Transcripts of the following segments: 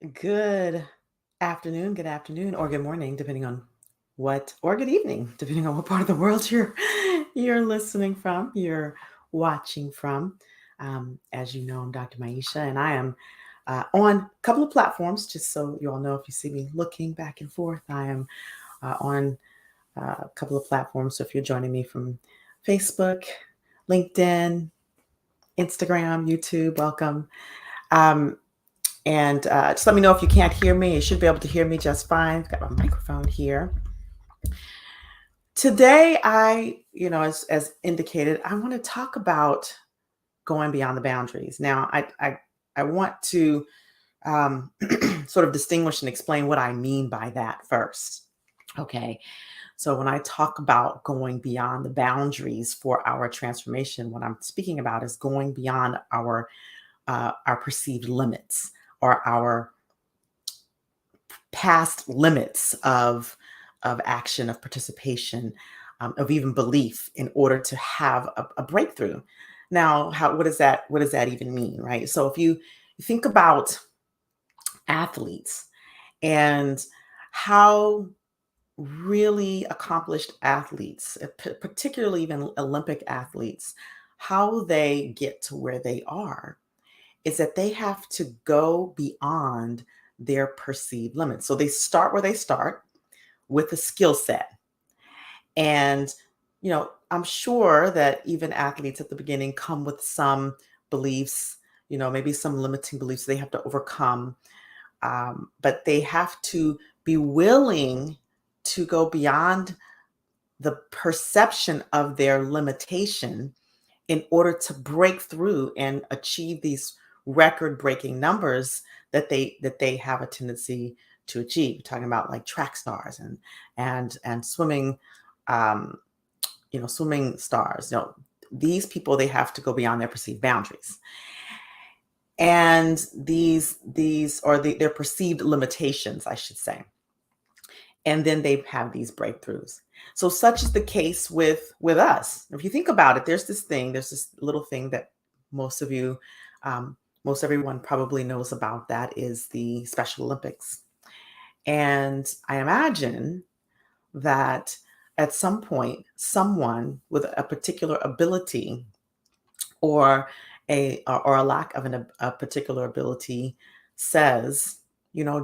Good good afternoon, or good morning, depending on or good evening, depending on what part of the world you're listening from, you're watching from. As you know, I'm Dr. Maisha, and I am on a couple of platforms. Just so you all know, if you see me looking back and forth, I am on a couple of platforms. So if you're joining me from Facebook, LinkedIn, Instagram, YouTube, welcome. Um, And just let me know if you can't hear me. You should be able to hear me just fine. I've got my microphone here. Today, as indicated, I want to talk about going beyond the boundaries. Now, I want to sort of distinguish and explain what I mean by that first. Okay. So when I talk about going beyond the boundaries for our transformation, what I'm speaking about is going beyond our perceived limits or our past limits of action, of participation, of even belief in order to have a breakthrough. Now, what does that even mean, right? So if you think about athletes and how really accomplished athletes, particularly even Olympic athletes, how they get to where they are is that they have to go beyond their perceived limits. So they start where they start with a skill set. And, I'm sure that even athletes at the beginning come with some beliefs, maybe some limiting beliefs they have to overcome. But they have to be willing to go beyond the perception of their limitation in order to break through and achieve these record breaking numbers that they have a tendency to achieve. Talking about like track stars and swimming, um, swimming stars. These people, they have to go beyond their perceived boundaries, and these or their perceived limitations, I should say. And then they have these breakthroughs. So such is the case with us. If you think about it, there's this little thing that most of you, most everyone probably knows about. That is the Special Olympics. And I imagine that at some point, someone with a particular ability or a lack of a particular ability says,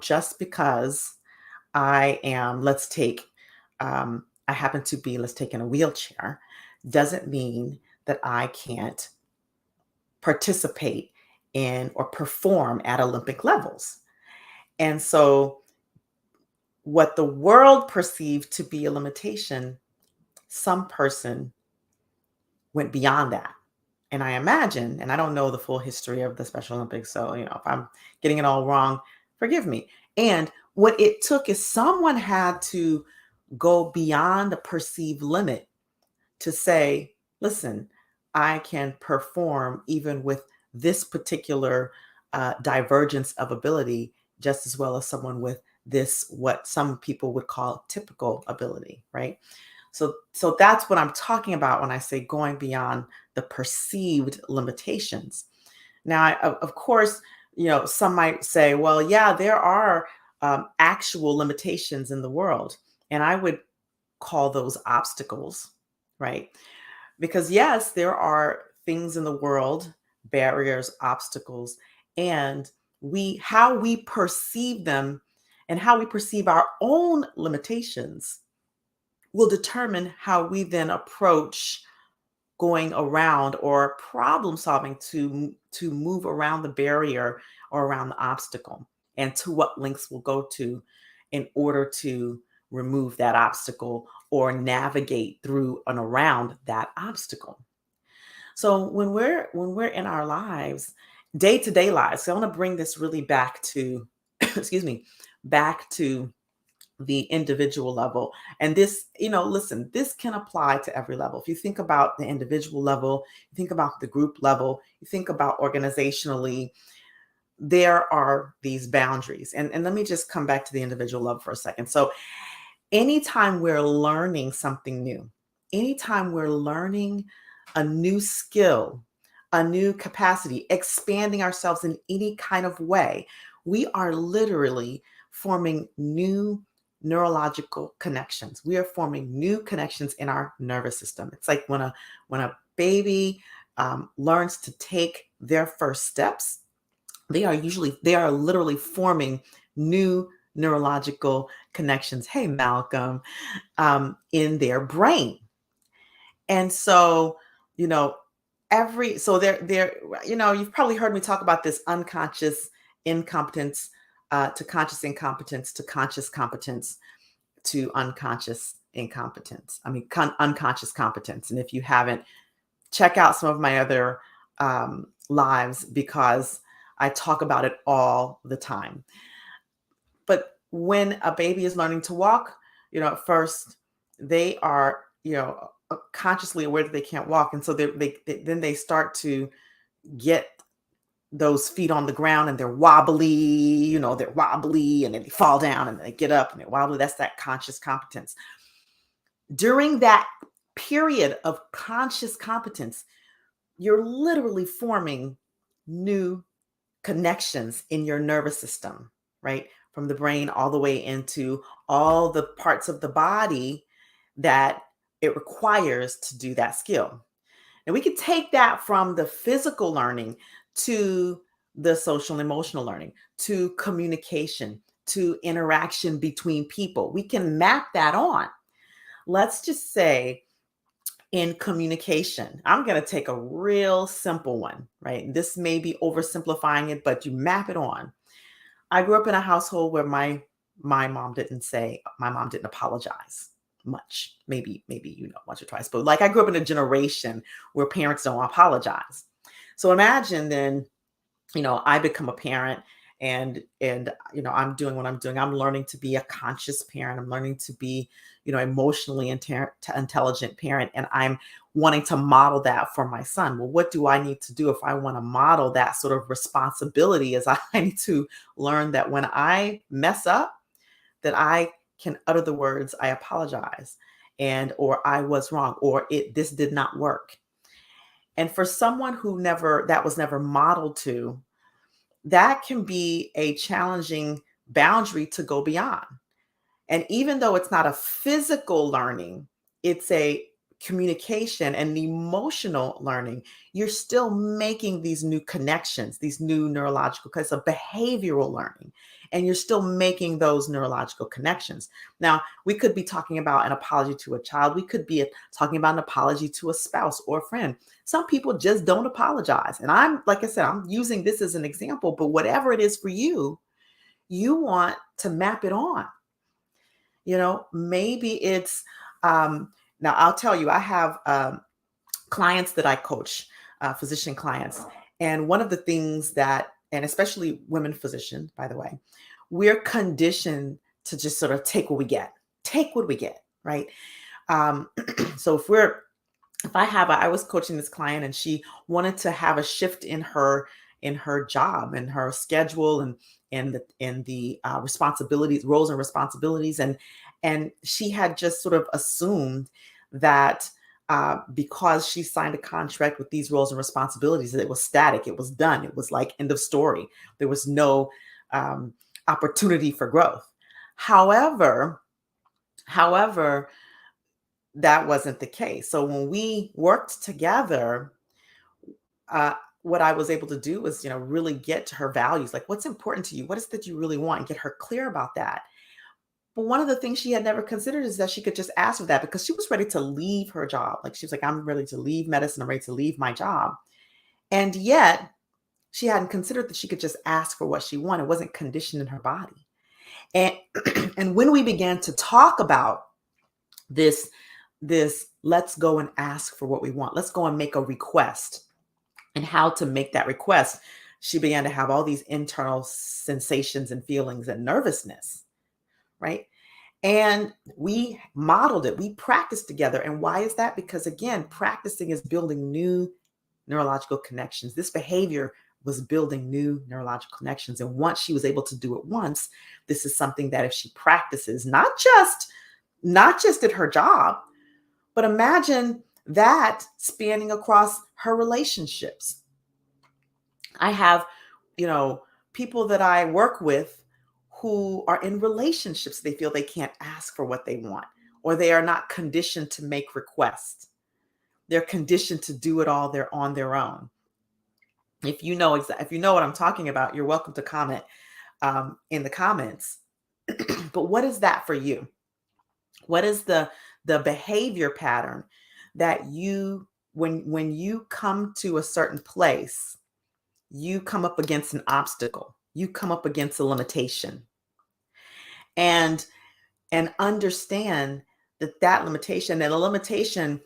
just because I happen to be, let's take in a wheelchair, doesn't mean that I can't participate in or perform at Olympic levels. And so, what the world perceived to be a limitation, some person went beyond that. And I imagine, and I don't know the full history of the Special Olympics, so, if I'm getting it all wrong, forgive me. And what it took is someone had to go beyond the perceived limit to say, listen, I can perform even with this particular divergence of ability just as well as someone with this, what some people would call typical ability, right? So that's what I'm talking about when I say going beyond the perceived limitations. Now, of course, some might say, well, yeah, there are actual limitations in the world, and I would call those obstacles, right? Because yes, there are things in the world, barriers, obstacles, and how we perceive them and how we perceive our own limitations will determine how we then approach going around or problem solving to move around the barrier or around the obstacle, and to what lengths we'll go to in order to remove that obstacle or navigate through and around that obstacle. So when we're in our lives, day-to-day lives, so I want to bring this really back to excuse me, back to the individual level. And this, listen, this can apply to every level. If you think about the individual level, you think about the group level, you think about organizationally, there are these boundaries. And let me just come back to the individual level for a second. So anytime we're learning something new, anytime we're learning a new skill, a new capacity, expanding ourselves in any kind of way, we are literally forming new neurological connections. We are forming new connections in our nervous system. It's like when a baby learns to take their first steps, they are literally forming new neurological connections. Hey, Malcolm, in their brain. And so, you know, you've probably heard me talk about this unconscious incompetence to conscious incompetence to conscious competence to unconscious incompetence. I mean, unconscious competence. And if you haven't, check out some of my other lives because I talk about it all the time. But when a baby is learning to walk, at first they are, consciously aware that they can't walk. And so then they start to get those feet on the ground and they're wobbly and then they fall down and they get up and they're wobbly. That's that conscious competence. During that period of conscious competence, you're literally forming new connections in your nervous system, right? From the brain all the way into all the parts of the body that it requires to do that skill. And we could take that from the physical learning to the social and emotional learning, to communication, to interaction between people. We can map that on. Let's just say in communication, I'm going to take a real simple one, right? This may be oversimplifying it, but you map it on. I grew up in a household where my mom didn't apologize much. Maybe once or twice, but like I grew up in a generation where parents don't apologize. So imagine then, I become a parent and I'm doing what I'm doing. I'm learning to be a conscious parent. I'm learning to be, emotionally intelligent parent, and I'm wanting to model that for my son. Well, what do I need to do if I want to model that sort of responsibility? Is I need to learn that when I mess up, that I can utter the words, I apologize, or I was wrong, or this did not work. And for someone that was never modeled to, that can be a challenging boundary to go beyond. And even though it's not a physical learning, it's a communication and emotional learning, you're still making these new connections, these new neurological, because it's a behavioral learning, and you're still making those neurological connections. Now, we could be talking about an apology to a child. We could be talking about an apology to a spouse or a friend. Some people just don't apologize. And like I said, I'm using this as an example, but whatever it is for you, you want to map it on. Maybe it's, now I'll tell you, I have clients that I coach, physician clients. And one of the things and especially women physicians, by the way, we're conditioned to just sort of take what we get, right? So I was coaching this client and she wanted to have a shift in her job and her schedule and the responsibilities, roles and responsibilities. And she had just sort of assumed that because she signed a contract with these roles and responsibilities, that it was static, it was done, it was like end of story. There was no opportunity for growth. However, that wasn't the case. So when we worked together, what I was able to do was, really get to her values. Like, what's important to you? What is that you really want? And get her clear about that. But one of the things she had never considered is that she could just ask for that, because she was ready to leave her job. Like, she was like, I'm ready to leave medicine. I'm ready to leave my job. And yet she hadn't considered that she could just ask for what she wanted. It wasn't conditioned in her body. And, and when we began to talk about this, let's go and ask for what we want. Let's go and make a request, and how to make that request, she began to have all these internal sensations and feelings and nervousness, right? And we modeled it. We practiced together. And why is that? Because again, practicing is building new neurological connections. This behavior was building new neurological connections. And once she was able to do it once, this is something that if she practices, not just at her job, but imagine that spanning across her relationships. I have, people that I work with who are in relationships, they feel they can't ask for what they want, or they are not conditioned to make requests. They're conditioned to do it all on their own. If you know what I'm talking about, you're welcome to comment in the comments. But what is that for you? What is the behavior pattern that you when you come to a certain place, you come up against an obstacle, you come up against a limitation, and understand that limitation, and a limitation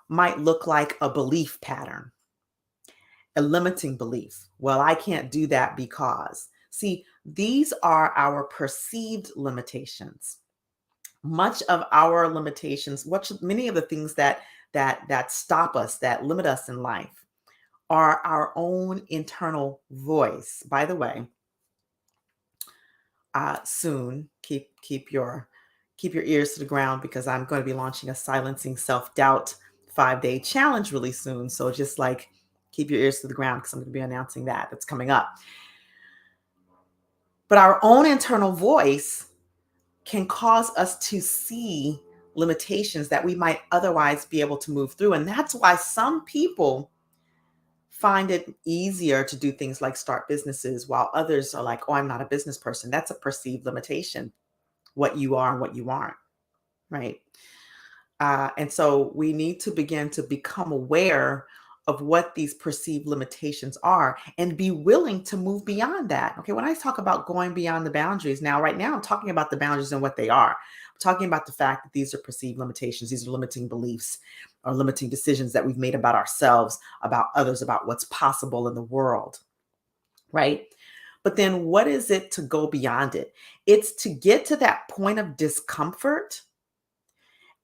might look like a belief pattern, a limiting belief. Well, I can't do that because. See, these are our perceived limitations. Much of our limitations, many of the things that stop us, that limit us in life, are our own internal voice. By the way, soon keep your ears to the ground, because I'm going to be launching a silencing self-doubt 5-day challenge really soon. So just like keep your ears to the ground, because I'm going to be announcing that's coming up. But our own internal voice can cause us to see limitations that we might otherwise be able to move through. And that's why some people find it easier to do things like start businesses, while others are like, oh, I'm not a business person. That's a perceived limitation, what you are and what you aren't, right? And so we need to begin to become aware of what these perceived limitations are and be willing to move beyond that. Okay, when I talk about going beyond the boundaries, right now I'm talking about the boundaries and what they are. I'm talking about the fact that these are perceived limitations, these are limiting beliefs or limiting decisions that we've made about ourselves, about others, about what's possible in the world, right? But then what is it to go beyond it? It's to get to that point of discomfort,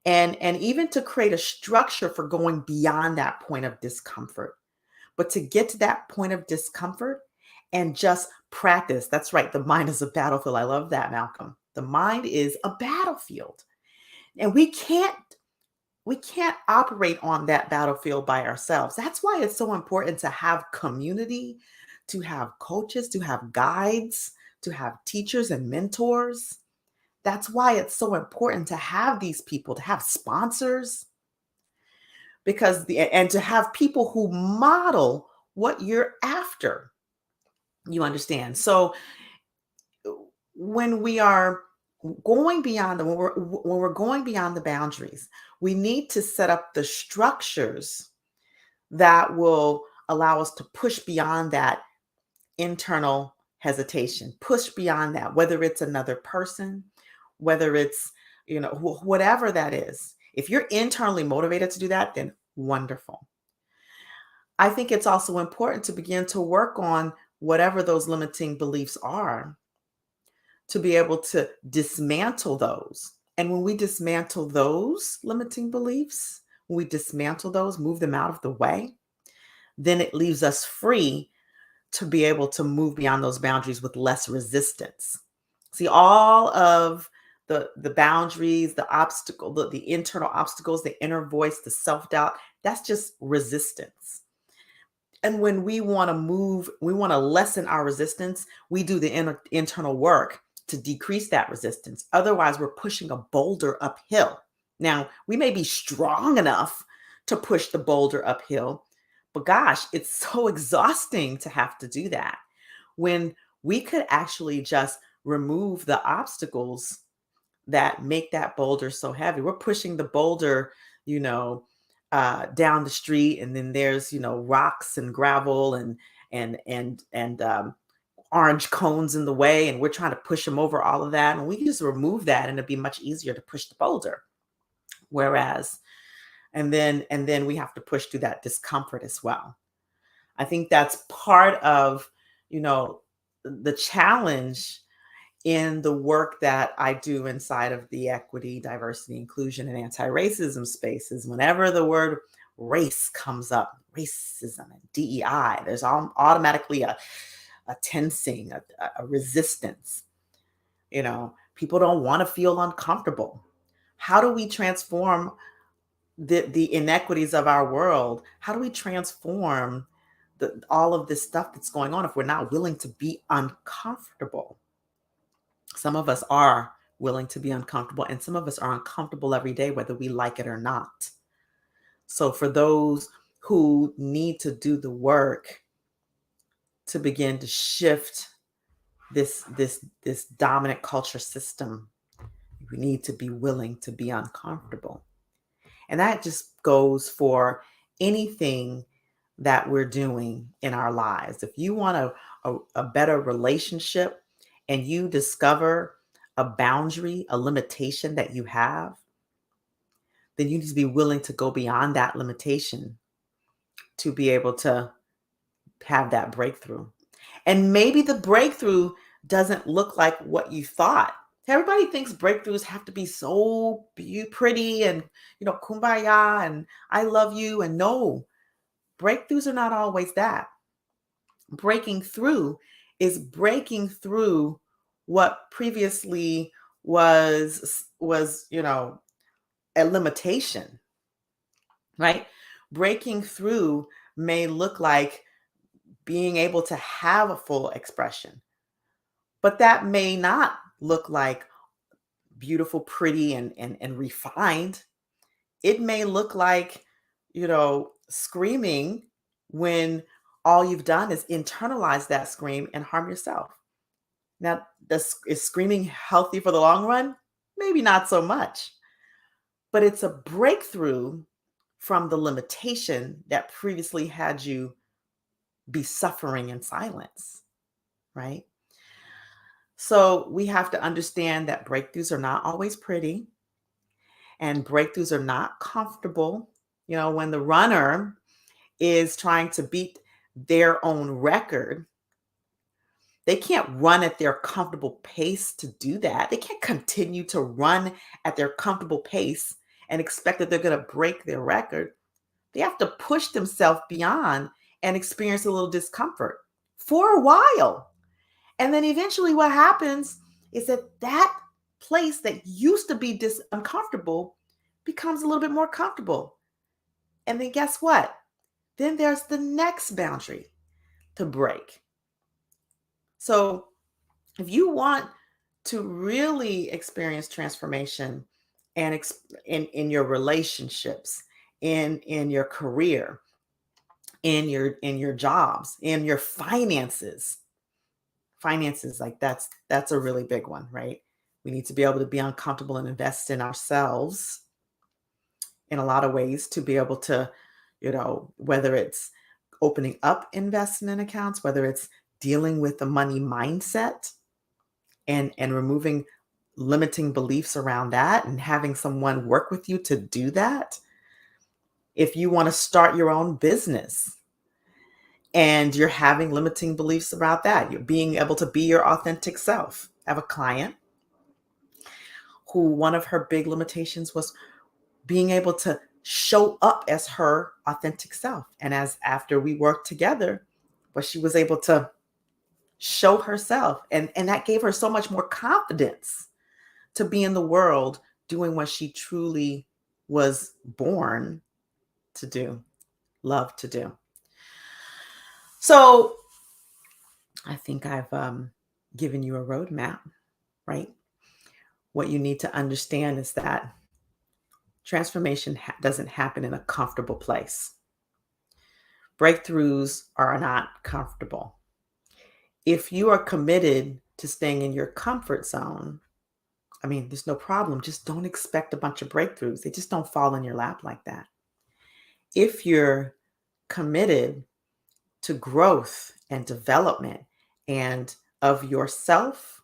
and even to create a structure for going beyond that point of discomfort. But to get to that point of discomfort and just practice. That's right, the mind is a battlefield. I love that, Malcolm. The mind is a battlefield, and we can't operate on that battlefield by ourselves. That's why it's so important to have community, to have coaches, to have guides, to have teachers and mentors. That's why it's so important to have these people, to have sponsors, and to have people who model what you're after. You understand? So when we are going beyond when we're going beyond the boundaries, we need to set up the structures that will allow us to push beyond that internal hesitation, push beyond that, whether it's another person, whether it's, whatever that is. If you're internally motivated to do that, then wonderful. I think it's also important to begin to work on whatever those limiting beliefs are, to be able to dismantle those. And when we dismantle those limiting beliefs, when we dismantle those, move them out of the way, then it leaves us free to be able to move beyond those boundaries with less resistance. See, all of the boundaries, the internal obstacles, the inner voice, the self-doubt, that's just resistance. And when we want to move, we want to lessen our resistance, we do the internal work to decrease that resistance. Otherwise, we're pushing a boulder uphill. Now, we may be strong enough to push the boulder uphill, but gosh, it's so exhausting to have to do that, when we could actually just remove the obstacles that make that boulder so heavy. We're pushing the boulder, down the street, and then there's rocks and gravel and orange cones in the way, and we're trying to push them over all of that, and we can just remove that, and it'd be much easier to push the boulder. Whereas, and then we have to push through that discomfort as well. I think that's part of, the challenge in the work that I do inside of the equity, diversity, inclusion, and anti-racism spaces. Whenever the word race comes up, racism and DEI, there's automatically a tensing, a resistance. People don't want to feel uncomfortable. How do we transform the inequities of our world? How do we transform all of this stuff that's going on if we're not willing to be uncomfortable. Some of us are willing to be uncomfortable, and some of us are uncomfortable every day, whether we like it or not. So for those who need to do the work to begin to shift this dominant culture system, we need to be willing to be uncomfortable. And that just goes for anything that we're doing in our lives. If you want a better relationship and you discover a boundary, a limitation that you have, then you need to be willing to go beyond that limitation to be able to have that breakthrough. And maybe the breakthrough doesn't look like what you thought. Everybody thinks breakthroughs have to be so pretty and, kumbaya and I love you. And no, breakthroughs are not always that. Breaking through is breaking through what previously was a limitation, right? Breaking through may look like being able to have a full expression, but that may not look like beautiful, pretty, and refined. It may look like, screaming when all you've done is internalize that scream and harm yourself. Now, is screaming healthy for the long run? Maybe not so much, but it's a breakthrough from the limitation that previously had you be suffering in silence, right? So we have to understand that breakthroughs are not always pretty and breakthroughs are not comfortable. When the runner is trying to beat their own record, they can't run at their comfortable pace to do that. They can't continue to run at their comfortable pace and expect that they're going to break their record. They have to push themselves beyond and experience a little discomfort for a while. And then eventually what happens is that place that used to be uncomfortable becomes a little bit more comfortable. And then guess what? Then there's the next boundary to break. So if you want to really experience transformation and in your relationships, in your career, in your jobs, in your finances, like that's a really big one, right? We need to be able to be uncomfortable and invest in ourselves in a lot of ways to be able to, whether it's opening up investment accounts, whether it's dealing with the money mindset and removing limiting beliefs around that and having someone work with you to do that. If you want to start your own business and you're having limiting beliefs about that, you're being able to be your authentic self. I have a client who one of her big limitations was being able to show up as her authentic self. And as after we worked together, but she was able to show herself. And that gave her so much more confidence to be in the world doing what she truly was born to do, love to do. So I think I've given you a roadmap, right? What you need to understand is that transformation doesn't happen in a comfortable place. Breakthroughs are not comfortable. If you are committed to staying in your comfort zone, there's no problem. Just don't expect a bunch of breakthroughs. They just don't fall in your lap like that. If you're committed to growth and development and of yourself,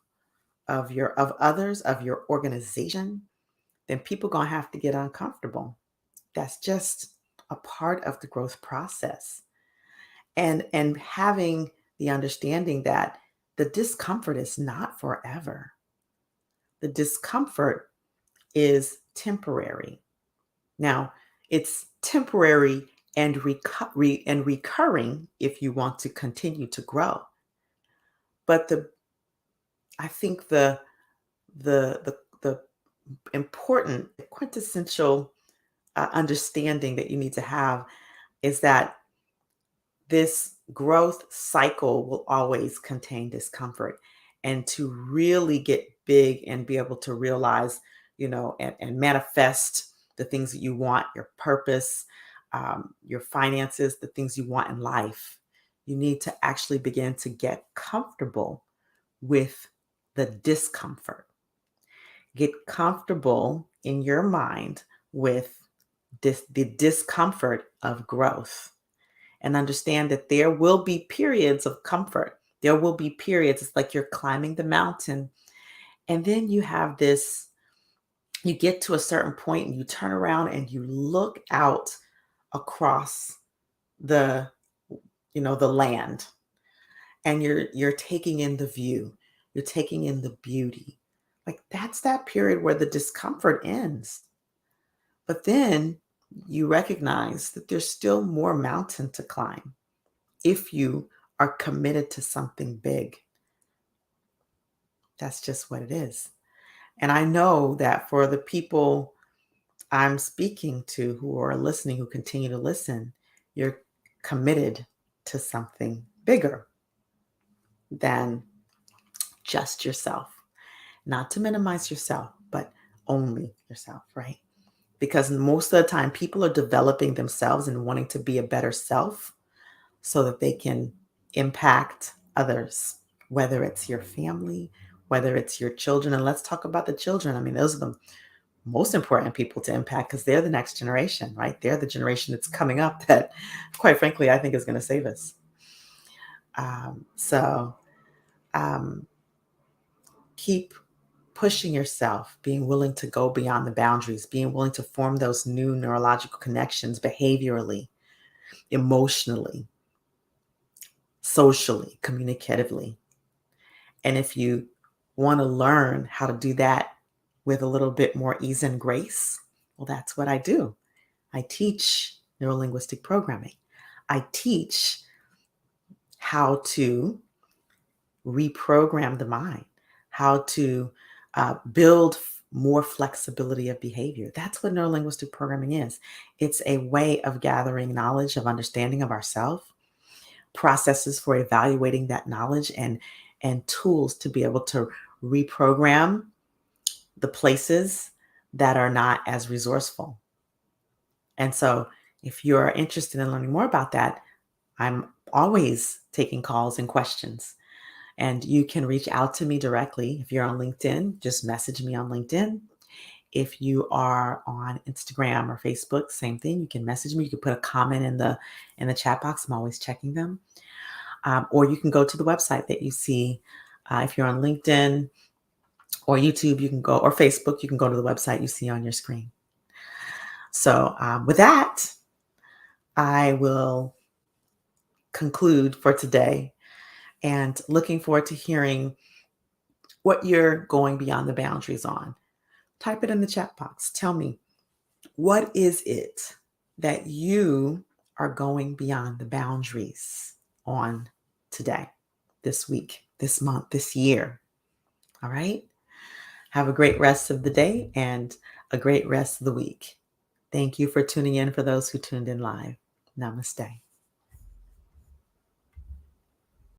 of others, of your organization, then people going to have to get uncomfortable. That's just a part of the growth process. And having the understanding that the discomfort is not forever. The discomfort is temporary. Now, it's temporary and recurring if you want to continue to grow. But I think the important, quintessential understanding that you need to have is that this growth cycle will always contain discomfort. And to really get big and be able to realize, and manifest the things that you want, your purpose, your finances, the things you want in life, you need to actually begin to get comfortable with the discomfort. Get comfortable in your mind with the discomfort of growth, and understand that there will be periods of comfort. There will be periods, it's like you're climbing the mountain, and then you get to a certain point and you turn around and you look out across the, the land, and you're taking in the view. You're taking in the beauty. Like, that's that period where the discomfort ends. But then you recognize that there's still more mountain to climb if you are committed to something big. That's just what it is. And I know that for the people I'm speaking to who are listening, who continue to listen, you're committed to something bigger than just yourself. Not to minimize yourself, but only yourself, right? Because most of the time, people are developing themselves and wanting to be a better self so that they can impact others, whether it's your family, whether it's your children. And let's talk about the children. I mean, those are the most important people to impact because they're the next generation, right? They're the generation that's coming up that, quite frankly, I think is going to save us. So keep pushing yourself, being willing to go beyond the boundaries, being willing to form those new neurological connections behaviorally, emotionally, socially, communicatively. And if you want to learn how to do that with a little bit more ease and grace, well, that's what I do. I teach neurolinguistic programming. I teach how to reprogram the mind, how to build more flexibility of behavior. That's what neurolinguistic programming is. It's a way of gathering knowledge, of understanding of ourselves, processes for evaluating that knowledge, and tools to be able to reprogram the places that are not as resourceful. And so if you're interested in learning more about that, I'm always taking calls and questions. And you can reach out to me directly. If you're on LinkedIn, just message me on LinkedIn. If you are on Instagram or Facebook, same thing. You can message me. You can put a comment in the chat box. I'm always checking them. Or you can go to the website that you see. If you're on LinkedIn or YouTube, you can go, or Facebook, you can go to the website you see on your screen. So with that, I will conclude for today, and looking forward to hearing what you're going beyond the boundaries on. Type it in the chat box. Tell me, what is it that you are going beyond the boundaries on today, this week, this month, this year? All right. Have a great rest of the day and a great rest of the week. Thank you for tuning in for those who tuned in live. Namaste.